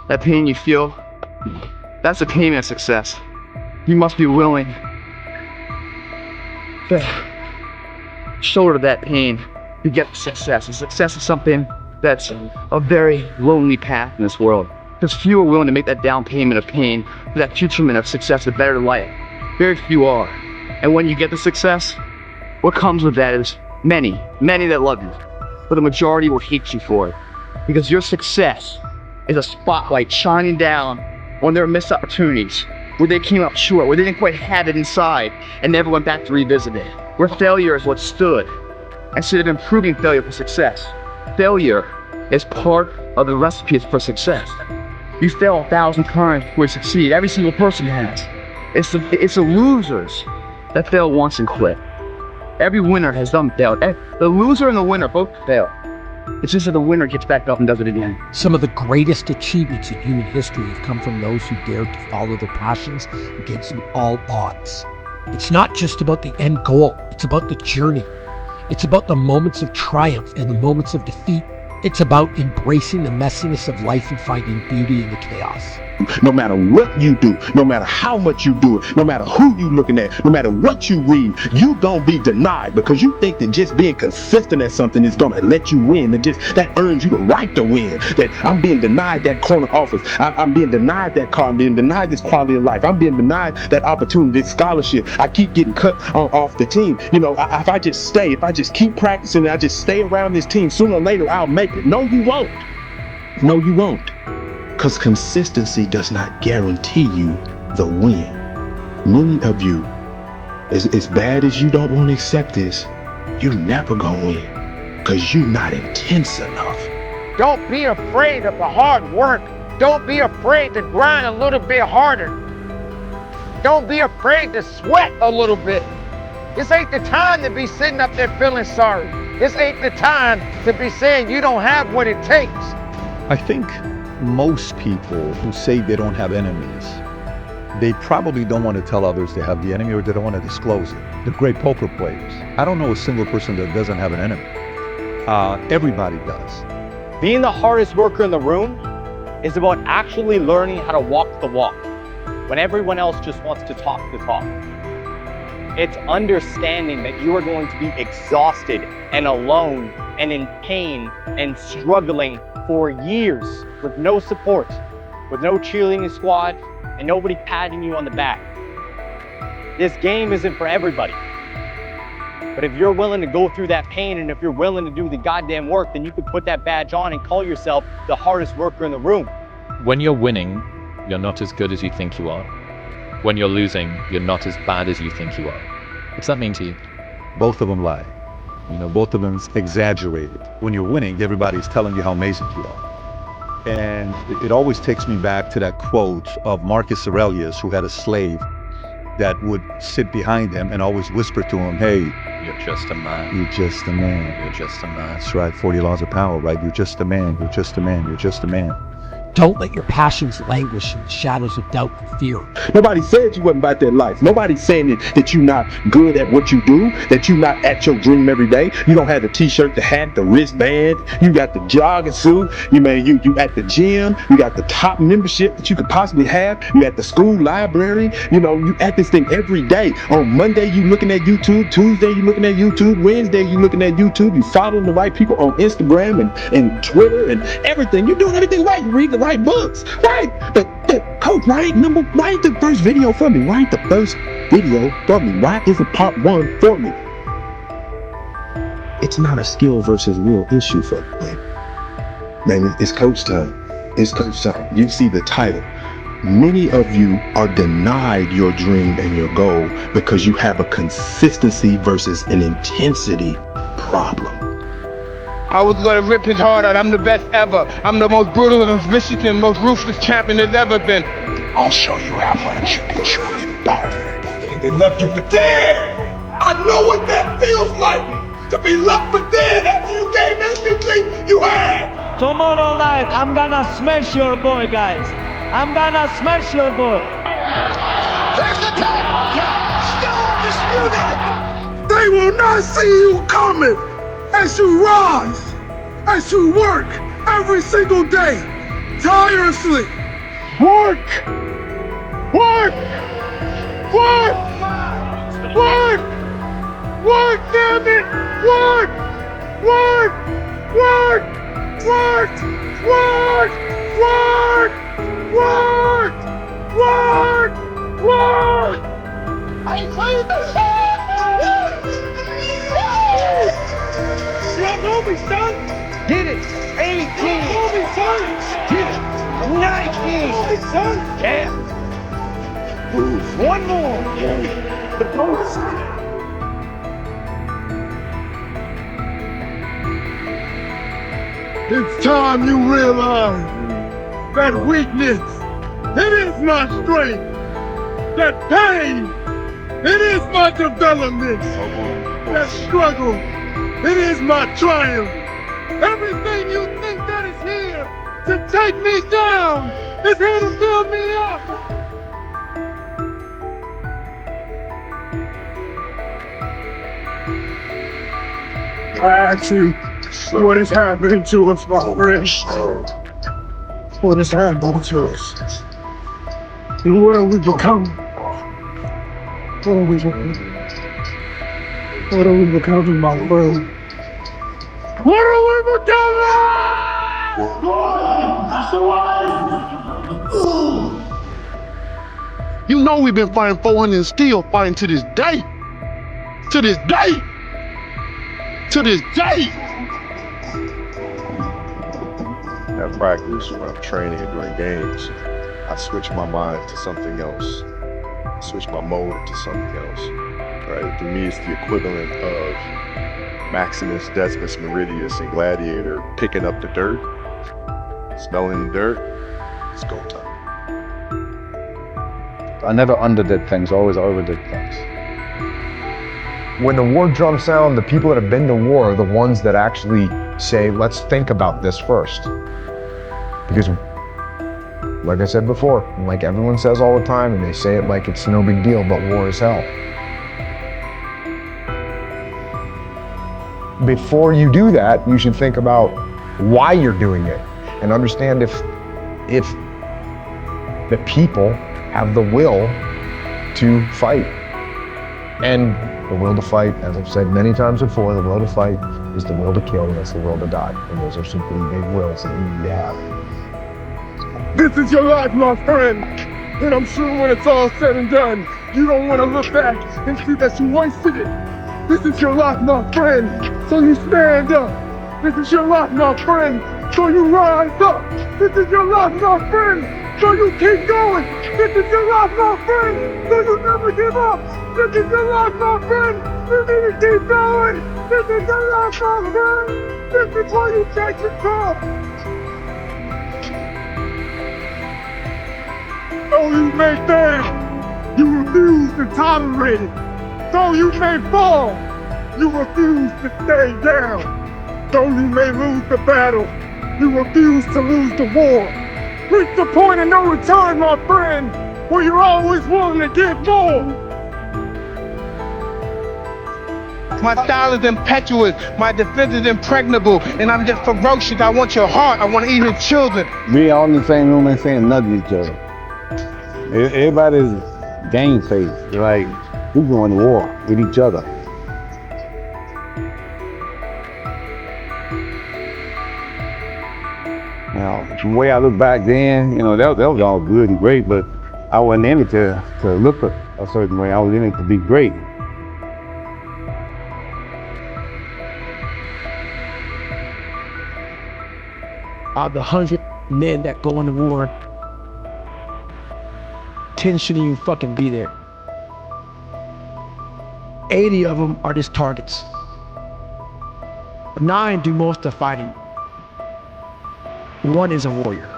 that pain you feel, that's the payment of success. You must be willing to shoulder that pain to get the success. And success is something that's a very lonely path in this world, because few are willing to make that down payment of pain for that futurement of success, a better life. Very few are. And when you get the success, what comes with that is many that love you, but the majority will hate you for it, because your success is a spotlight shining down on their missed opportunities, where they came up short, where they didn't quite have it inside and never went back to revisit it, where failure is what stood instead of improving failure for success. Failure is part of the recipe for success. You fail 1,000 times before you succeed. Every single person has. It's the losers that fail once and quit. Every winner has done failed. The loser and the winner both fail. It's just that the winner gets back up and does it again. Some of the greatest achievements in human history have come from those who dared to follow their passions against all odds. It's not just about the end goal, it's about the journey. It's about the moments of triumph and the moments of defeat. It's about embracing the messiness of life and finding beauty in the chaos. No matter what you do, no matter how much you do it, no matter who you looking at, no matter what you read, you gonna be denied, because you think that just being consistent at something is gonna let you win, and just that earns you the right to win. That I'm being denied that corner office, I'm being denied that car, I'm being denied this quality of life, I'm being denied that opportunity, this scholarship. I keep getting cut off the team. You know, if I just keep practicing, I just stay around this team, sooner or later I'll make it. No, you won't. No, you won't. Because consistency does not guarantee you the win. Many of you, as bad as you don't want to accept this, you're never gonna win, because you're not intense enough. Don't be afraid of the hard work. Don't be afraid to grind a little bit harder. Don't be afraid to sweat a little bit. This ain't the time to be sitting up there feeling sorry. This ain't the time to be saying you don't have what it takes. I think most people who say they don't have enemies, they probably don't want to tell others they have the enemy, or they don't want to disclose it. The great poker players, I don't know a single person that doesn't have an enemy. Everybody does. Being the hardest worker in the room is about actually learning how to walk the walk when everyone else just wants to talk the talk. It's understanding that you are going to be exhausted and alone and in pain and struggling for years with no support, with no cheerleading squad, and nobody patting you on the back. This game isn't for everybody. But if you're willing to go through that pain, and if you're willing to do the goddamn work, then you can put that badge on and call yourself the hardest worker in the room. When you're winning, you're not as good as you think you are. When you're losing, you're not as bad as you think you are. What's that mean to you? Both of them lie. You know, both of them exaggerated. When you're winning, everybody's telling you how amazing you are. And it always takes me back to that quote of Marcus Aurelius, who had a slave that would sit behind him and always whisper to him, hey, You're just a man. you're just a man. You're just a man. That's right, 40 laws of power, right? You're just a man, you're just a man, you're just a man. Don't let your passions languish in the shadows of doubt and fear. Nobody said you wasn't about that life. Nobody's saying that you're not good at what you do, that you're not at your dream every day. You don't have the t-shirt, the hat, the wristband. You got the jogging suit. You at the gym. You got the top membership that you could possibly have. You at the school library. You know, you at this thing every day. On Monday, you looking at YouTube. Tuesday, you looking at YouTube. Wednesday, you looking at YouTube. You following the right people on Instagram and Twitter and everything. You're doing everything right. You read the right books, right? Coach, why ain't the first video for me? Why ain't the first video for me? Why isn't part one for me? It's not a skill versus will issue for me. Man, it's coach time. It's coach time. You see the title. Many of you are denied your dream and your goal because you have a consistency versus an intensity problem. I was gonna rip his heart out. I'm the best ever. I'm the most brutal and vicious and most ruthless champion there's ever been. I'll show you how much you can truly burn. They left you for dead. I know what that feels like, to be left for dead after you gave everything you had. Tomorrow night, I'm gonna smash your boy, guys. I'm gonna smash your boy. There's the tag. Still undisputed. They will not see you coming as you rise, as you work every single day. tirelessly. Work! Work! Work! Work! Work, damn it! Work! Work! Work! Work! Work! Work! Work! Work! Work! I ain't playing this shit! You know me, son! Get it. 18. You know me, son! Get it. 19. You know me, son! Yeah. One more. The post! It's time you realize that weakness, it is my strength. That pain, it is my development. That struggle, it is my triumph. Everything you think that is here to take me down is here to build me up. I ask you, what is happening to us, my friends? What is happening to us? And what have we become? What are we becoming? What are we becoming, my friend? What are we becoming? You know we've been fighting 400 and still fighting to this day. To this day. To this day. At practice, when I'm training and doing games, I switch my mind to something else. I switch my mode to something else. Right? To me, it's the equivalent of Maximus Decimus Meridius in Gladiator picking up the dirt, smelling the dirt. It's go time. I never underdid things, always overdid things. When the war drums sound, the people that have been to war are the ones that actually say, let's think about this first. Because, like I said before, like everyone says all the time, and they say it like it's no big deal, but war is hell. Before you do that, you should think about why you're doing it and understand if the people have the will to fight. And the will to fight, as I've said many times before, the will to fight is the will to kill, and it's the will to die. And those are simply big wills that you need to have. This is your life, my friend. And I'm sure when it's all said and done, you don't want to look back and see that you wasted it. This is your life, my friend, so you stand up. This is your life, my friend, so you rise up. This is your life, my friend, so you keep going. This is your life, my friend, so you never give up. This is your life, my friend, you need to keep going. This is your life, my friend. This is where you take control. Though you may fail, you refuse to tolerate it. Though you may fall, you refuse to stay down. Though you may lose the battle, you refuse to lose the war. Reach the point of no return, my friend, where you're always willing to give more. My style is impetuous, my defense is impregnable, and I'm just ferocious. I want your heart, I want to eat your children. We all in the same room and saying nothing to each other. Everybody's game face. They're like, we're going to war with each other. Now, the way I look back then, that was all good and great, but I wasn't in it to look a certain way. I was in it to be great. Out of the 100 men that go into war, 10 shouldn't even fucking be there. 80 of them are just targets. 9 do most of the fighting. 1 is a warrior.